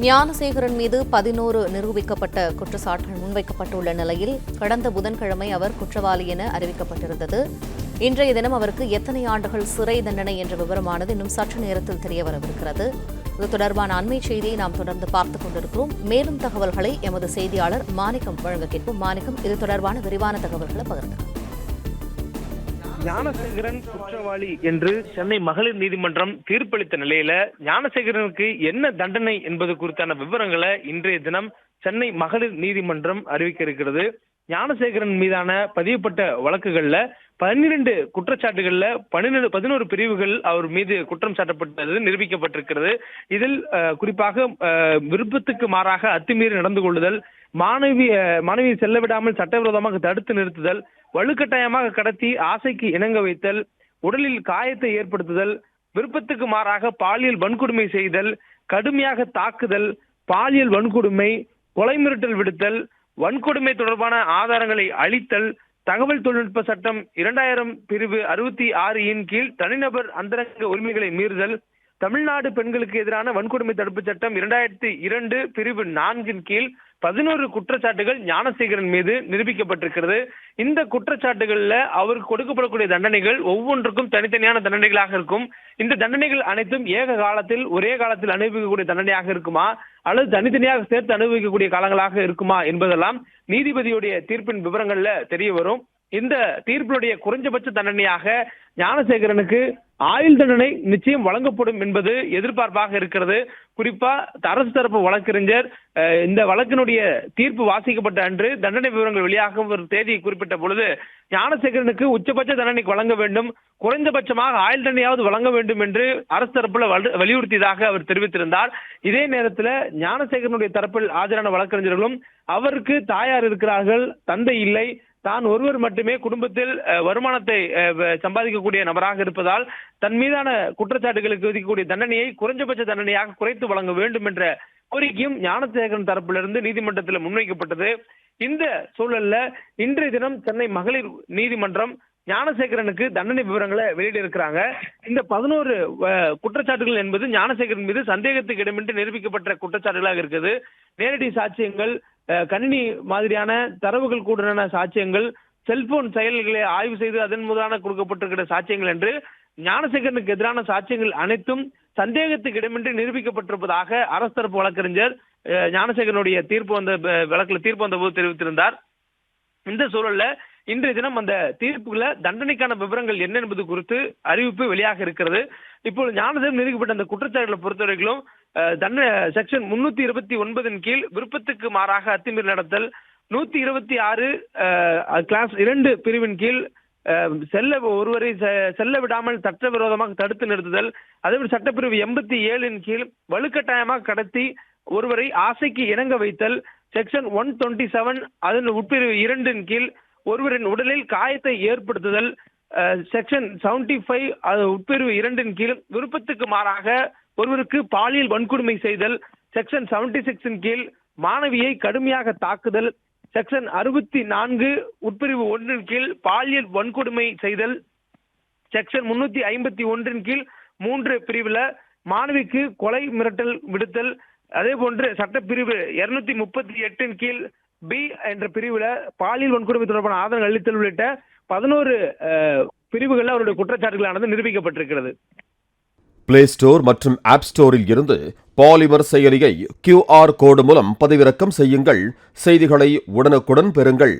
ஞானசேகரன் மீது 11 நிரூபிக்கப்பட்ட குற்றச்சாட்டுகள் முன்வைக்கப்பட்டுள்ள நிலையில் கடந்த புதன்கிழமை அவர் குற்றவாளி என அறிவிக்கப்பட்டிருந்தது. இன்றைய தினம் அவருக்கு எத்தனை ஆண்டுகள் சிறை தண்டனை என்ற விவரமானது இன்னும் சற்று நேரத்தில் தெரியவரவிருக்கிறது. இது தொடர்பான அண்மை செய்தியை நாம் தொடர்ந்து பார்த்துக் கொண்டிருக்கிறோம். மேலும் தகவல்களை எமது செய்தியாளர் மாணிக்கம் வழங்க கேட்போம். மாணிக்கம், இது தொடர்பான விரிவான தகவல்களை பகிர்ந்தார். ஞானசேகரன் குற்றவாளி என்று சென்னை மகளிர் நீதிமன்றம் தீர்ப்பளித்த நிலையில ஞானசேகரனுக்கு என்ன தண்டனை என்பது குறித்தான விவரங்களை இன்றைய தினம் சென்னை மகளிர் நீதிமன்றம் அறிவிக்க இருக்கிறது. ஞானசேகரன் மீதான பதியப்பட்ட வழக்குகள்ல 12 குற்றச்சாட்டுகள்ல 11 பிரிவுகள் அவர் மீது குற்றம் சாட்டப்பட்டது நிரூபிக்கப்பட்டிருக்கிறது. இதில் குறிப்பாக விருப்பத்துக்கு மாறாக அத்துமீறி நடந்து கொள்ளுதல், மாணவியை செல்ல விடாமல் சட்டவிரோதமாக தடுத்து நிறுத்துதல், வலுக்கட்டாயமாக கடத்தி ஆசைக்கு இணங்க வைத்தல், உடலில் காயத்தை ஏற்படுத்துதல், விருப்பத்துக்கு மாறாக பாலியல் வன்கொடுமை செய்தல், கடுமையாக தாக்குதல், பாலியல் வன்கொடுமை, கொலை மிரட்டல் விடுத்தல், வன்கொடுமை தொடர்பான ஆதாரங்களை அளித்தல், தகவல் தொழில்நுட்ப சட்டம் 2000 பிரிவு 66 கீழ் தனிநபர் அந்தரங்க உரிமைகளை மீறுதல், தமிழ்நாடு பெண்களுக்கு எதிரான வன்கொடுமை தடுப்பு சட்டம் 2002 பிரிவு 4 கீழ் 11 குற்றச்சாட்டுகள் ஞானசேகரன் மீது நிரூபிக்கப்பட்டிருக்கிறது. இந்த குற்றச்சாட்டுகள்ல அவருக்கு கொடுக்கப்படக்கூடிய தண்டனைகள் ஒவ்வொன்றுக்கும் தனித்தனியான தண்டனைகளாக இருக்கும். இந்த தண்டனைகள் அனைத்தும் ஏக காலத்தில் ஒரே காலத்தில் அனுபவிக்கக்கூடிய தண்டனையாக இருக்குமா அல்லது தனித்தனியாக சேர்த்து அனுபவிக்கக்கூடிய காலங்களாக இருக்குமா என்பதெல்லாம் நீதிபதியுடைய தீர்ப்பின் விவரங்கள்ல தெரிய வரும். இந்த தீர்ப்பினுடைய குறைஞ்சபட்ச தண்டனையாக ஞானசேகரனுக்கு ஆயுள் தண்டனை நிச்சயம் வழங்கப்படும் என்பது எதிர்பார்ப்பாக இருக்கிறது. குறிப்பா அரசு தரப்பு வழக்கறிஞர் இந்த வழக்கினுடைய தீர்ப்பு வாசிக்கப்பட்ட அன்று தண்டனை விவரங்கள் வெளியாகும் ஒரு தேதியை குறிப்பிட்ட பொழுது ஞானசேகரனுக்கு உச்சபட்ச தண்டனை வழங்க வேண்டும், குறைந்தபட்சமாக ஆயுள் தண்டனையாவது வழங்க வேண்டும் என்று அரசு தரப்புல வலியுறுத்தியதாக அவர் தெரிவித்திருந்தார். இதே நேரத்தில் ஞானசேகரனுடைய தரப்பில் ஆஜரான வழக்கறிஞர்களும் அவருக்கு தாயார் இருக்கிறார்கள், தந்தை இல்லை, தான் ஒருவர் மட்டுமே குடும்பத்தில் வருமானத்தை சம்பாதிக்கக்கூடிய நபராக இருப்பதால் தன் மீதான குற்றச்சாட்டுகளுக்கு விதிக்கக்கூடிய தண்டனையை குறைஞ்சபட்ச தண்டனையாக குறைத்து வழங்க வேண்டும் என்ற கோரிக்கையும் ஞானசேகரன் தரப்பிலிருந்து நீதிமன்றத்தில் முன்வைக்கப்பட்டது. இந்த சூழல்ல இன்றைய தினம் சென்னை மகளிர் நீதிமன்றம் ஞானசேகரனுக்கு தண்டனை விவரங்களை வெளியிட இருக்கிறாங்க. இந்த 11 குற்றச்சாட்டுகள் என்பது ஞானசேகரன் மீது சந்தேகத்துக்கு இடமின்றி நிரூபிக்கப்பட்ட குற்றச்சாட்டுகளாக இருக்குது. நேரடி சாட்சியங்கள், கணினி மாதிரியான தரவுகள் கூடன சாட்சியங்கள், செல்போன் செயல்களை ஆய்வு செய்து அதன் மூலமாக கொடுக்கப்பட்டிருக்கிற சாட்சியங்கள் என்று ஞானசேகரனுக்கு எதிரான சாட்சியங்கள் அனைத்தும் சந்தேகத்துக்கு இடமின்றி நிரூபிக்கப்பட்டிருப்பதாக அரசு தரப்பு வழக்கறிஞர் ஞானசேகரனுடைய தீர்ப்பு வந்த போது தெரிவித்திருந்தார். இந்த சூழல்ல இன்றைய தினம் அந்த தீர்ப்புல தண்டனைக்கான விவரங்கள் என்ன என்பது குறித்து அறிவிப்பு வெளியாக இருக்கிறது. இப்போது ஞானசேகரன் நிரூபிக்கப்பட்ட அந்த குற்றச்சாட்டுகளை பொறுத்தவரைக்கும் செக்ஷன் 329 கீழ் விருப்பத்துக்கு மாறாக அத்துமீறி நடத்தல், 126 கிளாஸ் 2 பிரிவின் கீழ் ஒருவரை செல்ல விடாமல் சட்டவிரோதமாக தடுத்து நிறுத்துதல், அதேபோல் சட்டப்பிரிவு 87 கீழ் வலுக்கட்டாயமாக கடத்தி ஒருவரை ஆசைக்கு இணங்க வைத்தல், செக்ஷன் 127 அதன் உட்பிரிவு 2 கீழ் ஒருவரின் உடலில் காயத்தை ஏற்படுத்துதல், செக்ஷன் 75 உட்பிரிவு 2 கீழ் விருப்பத்துக்கு மாறாக ஒருவருக்கு பாலியல் வன்கொடுமை செய்தல், செக்ஷன் 76 கீழ் மாணவியை கடுமையாக தாக்குதல், செக்ஷன் 64 உட்பிரிவு 1 கீழ் பாலியல் வன்கொடுமை செய்தல், செக்ஷன் 351 கீழ் 3 பிரிவுல மாணவிக்கு கொலை மிரட்டல் விடுத்தல், அதே போன்று சட்டப்பிரிவு 238 கீழ் பி என்ற பிரிவுல பாலியல் வன்கொடுமை தொடர்பான ஆதாரங்கள் அளித்தல் உள்ளிட்ட 11 பிரிவுகளில் அவருடைய குற்றச்சாட்டுகளானது நிரூபிக்கப்பட்டிருக்கிறது. பிளே ஸ்டோர் மற்றும் ஆப் ஸ்டோரில் இருந்து பாலிமர் செயலியை QR கோடு மூலம் பதிவிறக்கம் செய்யுங்கள். செய்திகளை உடனுக்குடன் பெறுங்கள்.